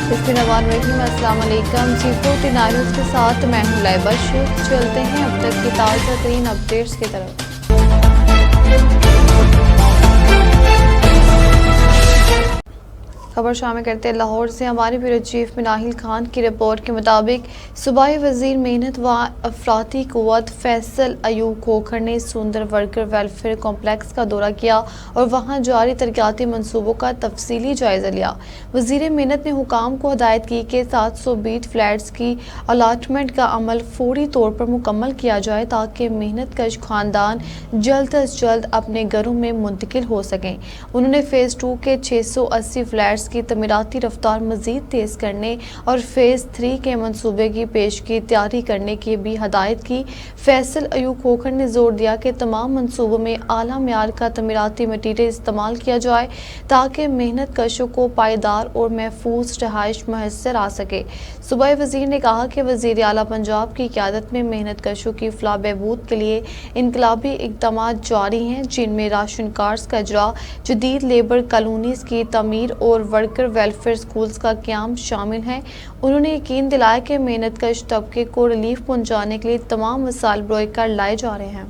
السلام علیکم C49 news کے ساتھ میں ہوں لائبہ شیخ۔ چلتے ہیں اب تک کی تازہ ترین اپڈیٹس کی طرف۔ خبر شامل کرتے ہیں لاہور سے۔ ہمارے بیورو چیف مناہل خان کی رپورٹ کے مطابق صوبائی وزیر محنت و افراطی قوت فیصل ایوب کھوکھر نے سوندر ورکر ویلفیئر کمپلیکس کا دورہ کیا اور وہاں جاری ترقیاتی منصوبوں کا تفصیلی جائزہ لیا۔ وزیر محنت نے حکام کو ہدایت کی کہ 720 فلیٹس کی الاٹمنٹ کا عمل فوری طور پر مکمل کیا جائے تاکہ محنت کش خاندان جلد از جلد اپنے گھروں میں منتقل ہو سکیں۔ انہوں نے فیز 2 کے 680 فلیٹس کی تعمیراتی رفتار مزید تیز کرنے اور فیز 3 کے منصوبے کی پیشگی تیاری کرنے کی بھی ہدایت کی۔ فیصل ایوب کھوکھر نے زور دیا کہ تمام منصوبوں میں اعلیٰ معیار کا تعمیراتی مٹیریل استعمال کیا جائے تاکہ محنت کشوں کو پائیدار اور محفوظ رہائش میسر آ سکے۔ صوبائی وزیر نے کہا کہ وزیر اعلیٰ پنجاب کی قیادت میں محنت کشوں کی فلاح بہبود کے لیے انقلابی اقدامات جاری ہیں، جن میں راشن کارڈز کا اجرا، جدید لیبر کالونیز کی تعمیر اور ورکر ویلفیئر سکولز کا قیام شامل ہیں۔ انہوں نے یقین دلایا کہ محنت کش طبقے کو ریلیف پہنچانے کے لیے تمام وسائل بروئے کار لائے جا رہے ہیں۔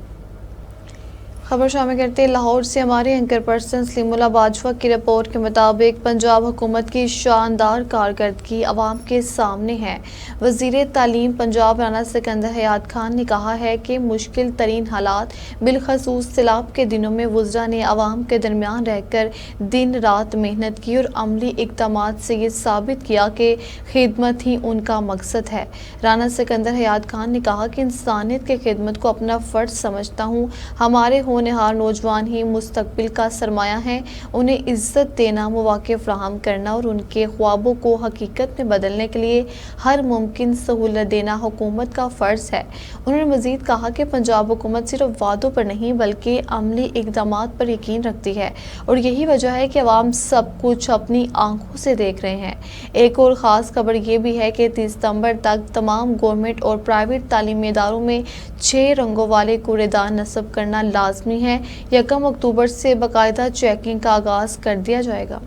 خبر شامل کرتے ہیں لاہور سے۔ ہمارے اینکر پرسن سلیم اللہ باجوہ کی رپورٹ کے مطابق پنجاب حکومت کی شاندار کارکردگی عوام کے سامنے ہے۔ وزیر تعلیم پنجاب رانا سکندر حیات خان نے کہا ہے کہ مشکل ترین حالات بالخصوص سیلاب کے دنوں میں وزراء نے عوام کے درمیان رہ کر دن رات محنت کی اور عملی اقدامات سے یہ ثابت کیا کہ خدمت ہی ان کا مقصد ہے۔ رانا سکندر حیات خان نے کہا کہ انسانیت کی خدمت کو اپنا فرض سمجھتا ہوں۔ ہمارے ہونہار نوجوان ہی مستقبل کا سرمایہ ہیں۔ انہیں عزت دینا، مواقع فراہم کرنا اور ان کے خوابوں کو حقیقت میں بدلنے کے لیے ہر ممکن سہولت دینا حکومت کا فرض ہے۔ انہوں نے مزید کہا کہ پنجاب حکومت صرف وعدوں پر نہیں بلکہ عملی اقدامات پر یقین رکھتی ہے اور یہی وجہ ہے کہ عوام سب کچھ اپنی آنکھوں سے دیکھ رہے ہیں۔ ایک اور خاص خبر یہ بھی ہے کہ 30 ستمبر تک تمام گورنمنٹ اور پرائیویٹ تعلیمی اداروں میں 6 رنگوں والے کوڑے دان نصب کرنا لازمی ہے۔ 1 اکتوبر سے باقاعدہ چیکنگ کا آغاز کر دیا جائے گا۔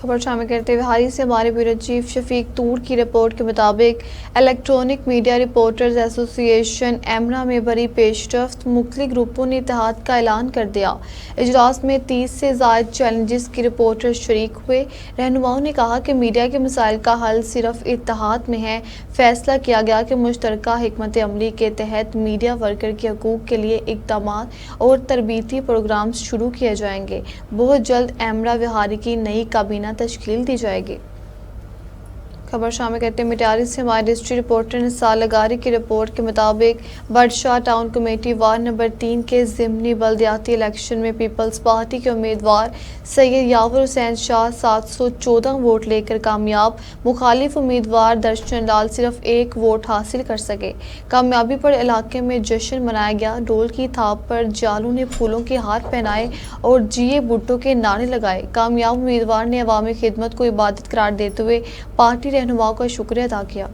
خبر شامل کرتے ہوئے ہاری سے ہمارے بیورو چیف شفیق تور کی رپورٹ کے مطابق الیکٹرانک میڈیا رپورٹرز ایسوسی ایشن ایمرا میں بڑی پیش رفت، مختلف گروپوں نے اتحاد کا اعلان کر دیا۔ اجلاس میں 30 سے زائد چیلنجز کی رپورٹرز شریک ہوئے۔ رہنماؤں نے کہا کہ میڈیا کے مسائل کا حل صرف اتحاد میں ہے۔ فیصلہ کیا گیا کہ مشترکہ حکمت عملی کے تحت میڈیا ورکر کے حقوق کے لیے اقدامات اور تربیتی پروگرامز شروع کیے جائیں گے۔ بہت جلد ایمرا وہاری کی نئی کابینہ تشکیل دی جائے گی۔ خبر شامل کرتے ہیں مٹیاری سے ہمارے ڈسٹری رپورٹر نثار لغاری کی رپورٹ کے مطابق بٹشاہ ٹاؤن کمیٹی وارڈ نمبر 3 کے ضمنی بلدیاتی الیکشن میں پیپلز پارٹی کے امیدوار سید یاور حسین شاہ 714 ووٹ لے کر کامیاب۔ مخالف امیدوار درشن لال صرف 1 ووٹ حاصل کر سکے۔ کامیابی پر علاقے میں جشن منایا گیا۔ ڈول کی تھاپ پر جالوں نے پھولوں کے ہار پہنائے اور جیے بھٹو کے نعرے لگائے۔ کامیاب امیدوار نے عوامی خدمت کو عبادت قرار دیتے ہوئے پارٹی رہنماؤں کا شکریہ ادا کیا۔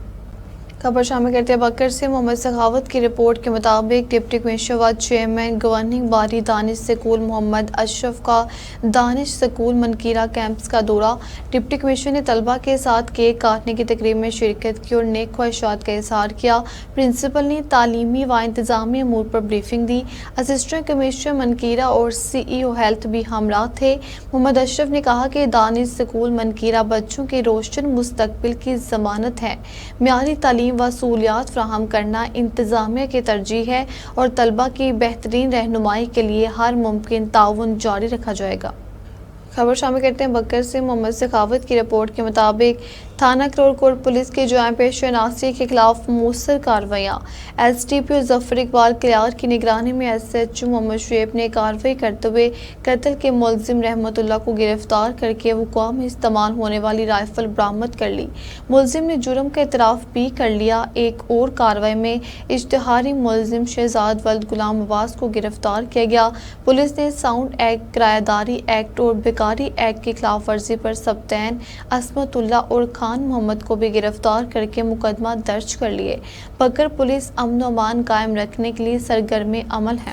خبر شامل کرتے ہیں بکر سے محمد سخاوت کی رپورٹ کے مطابق ڈپٹی کمشنر و چیئرمین گورننگ باڈی دانش سکول محمد اشرف کا دانش سکول منکیرہ کیمپس کا دورہ۔ ڈپٹی کمشنر نے طلبہ کے ساتھ کیک کاٹنے کی تقریب میں شرکت کی اور نیک خواہشات کا اظہار کیا۔ پرنسپل نے تعلیمی و انتظامی امور پر بریفنگ دی۔ اسسٹنٹ کمشنر منکیرہ اور CEO ہیلتھ بھی ہمراہ تھے۔ محمد اشرف نے کہا کہ دانش سکول منکیرہ بچوں کے روشن مستقبل کی ضمانت ہے۔ معیاری تعلیم و سہولیات فراہم کرنا انتظامیہ کی ترجیح ہے اور طلبہ کی بہترین رہنمائی کے لیے ہر ممکن تعاون جاری رکھا جائے گا۔ خبر شامل کرتے ہیں بکر سے محمد سخاوت کی رپورٹ کے مطابق تھانہ کرول کوٹ پولیس کی جرائم پیشہ ناصری کے خلاف مؤثر کارروائیاں۔ SDPO ظفر اقبال کلیار کی نگرانی میں SHO محمد شعیب نے کارروائی کرتے ہوئے قتل کے ملزم رحمت اللہ کو گرفتار کر کے وقوع میں استعمال ہونے والی رائفل برآمد کر لی۔ ملزم نے جرم کا اعتراف بھی کر لیا۔ ایک اور کارروائی میں اشتہاری ملزم شہزاد ولد غلام عباس کو گرفتار کیا گیا۔ پولیس نے ساؤنڈ ایکٹ، کرایہ داری ایکٹ اور بیکاری ایکٹ کی خلاف ورزی پر سبطین عصمت اللہ اور خان محمد کو بھی گرفتار کر کے مقدمہ درج کر لیے۔ بکر پولیس امن و امان قائم رکھنے کے لیے سرگرم عمل ہے۔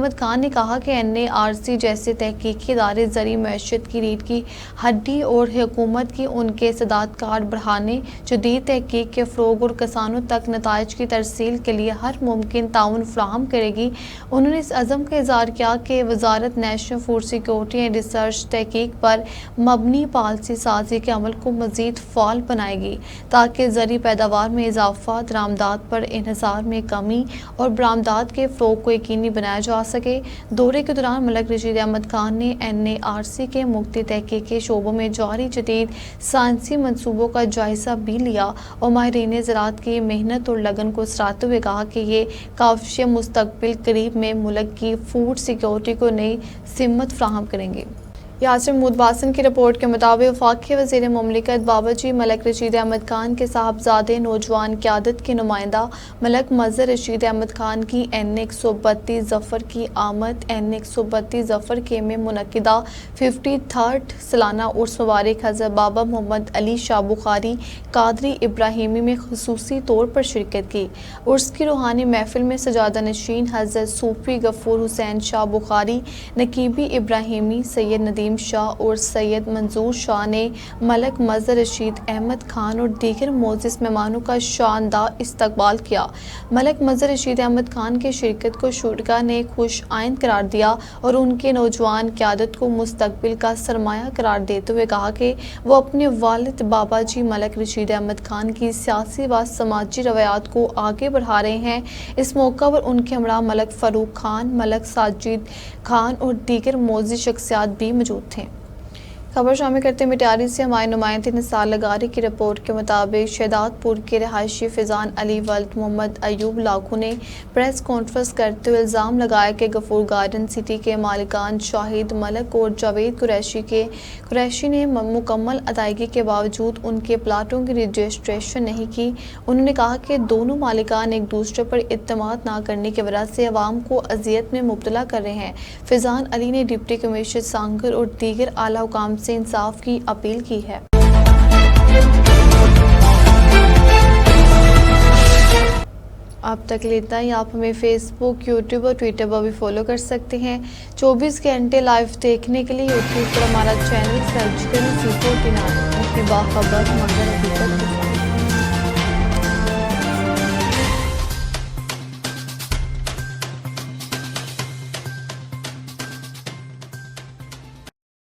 احمد خان نے کہا کہ NARC جیسے تحقیقی ادارے زرعی معیشت کی ریڑھ کی ہڈی اور حکومت کی ان کے صدارت بڑھانے، جدید تحقیق کے فروغ اور کسانوں تک نتائج کی ترسیل کے لیے ہر ممکن تعاون فراہم کرے گی۔ انہوں نے اس عزم کا اظہار کیا کہ وزارت national food security and research تحقیق پر مبنی پالیسی سازی کے عمل کو مزید فعال بنائے گی تاکہ زرعی پیداوار میں اضافہ، درآمدات پر انحصار میں کمی اور برآمدات کے فروغ کو یقینی بنایا جا سکے۔ دورے کے دوران ملک رشید احمد خان نے NARC کے مختلف تحقیقی شعبوں میں جاری جدید سائنسی منصوبوں کا جائزہ بھی لیا اور ماہرین زراعت کی محنت اور لگن کو سراہتے ہوئے کہا کہ یہ کاوشیں مستقبل قریب میں ملک کی فوڈ سیکورٹی کو نئی سمت فراہم کریں گے۔ یاسر محمود باسن کی رپورٹ کے مطابق وفاقی وزیر مملکت باباجی ملک رشید احمد خان کے صاحبزادے نوجوان قیادت کے نمائندہ ملک مظہر رشید احمد خان کی N132 ظفر کی آمد N132 ظفر کے میں منعقدہ 53 سالانہ عرس مبارک حضرت بابا محمد علی شاہ بخاری قادری ابراہیمی میں خصوصی طور پر شرکت کی۔ عرس کی روحانی محفل میں سجادہ نشین حضرت صوفی غفور حسین شاہ بخاری، نقیبی ابراہیمی سید ندیم شاہ اور سید منظور شاہ نے ملک مظہر رشید احمد خان اور دیگر معزز مہمانوں کا شاندار استقبال کیا۔ ملک مظہر رشید احمد خان کی شرکت کو شرکاء نے خوش آئند قرار دیا اور ان کے نوجوان قیادت کو مستقبل کا سرمایہ قرار دیتے ہوئے کہا کہ وہ اپنے والد بابا جی ملک رشید احمد خان کی سیاسی و سماجی روایات کو آگے بڑھا رہے ہیں۔ اس موقع پر ان کے ہمراہ ملک فاروق خان، ملک ساجد خان اور دیگر معزز شخصیات بھی موجود تھے۔ خبر شامل کرتے ہیں مٹیاری سے ہمارے نمائندے نثار لغاری کی رپورٹ کے مطابق شہداد پور کے رہائشی فیضان علی ولد محمد ایوب لاکھو نے پریس کانفرنس کرتے ہوئے الزام لگایا کہ غفور گارڈن سٹی کے مالکان شاہد ملک اور جاوید قریشی نے مکمل ادائیگی کے باوجود ان کے پلاٹوں کی رجسٹریشن نہیں کی۔ انہوں نے کہا کہ دونوں مالکان ایک دوسرے پر اعتماد نہ کرنے کی وجہ سے عوام کو اذیت میں مبتلا کر رہے ہیں۔ فیضان علی نے ڈپٹی کمشنر سانگر اور دیگر اعلیٰ حکام سے انصاف کی اپیل کی ہے۔ اب تک لیتا ہی، آپ ہمیں فیس بک، یوٹیوب اور ٹویٹر پر بھی فالو کر سکتے ہیں۔ 24 گھنٹے لائیو دیکھنے کے لیے یوٹیوب پر ہمارا چینل سرچ کریں C49 باخبر مگر حقیقت۔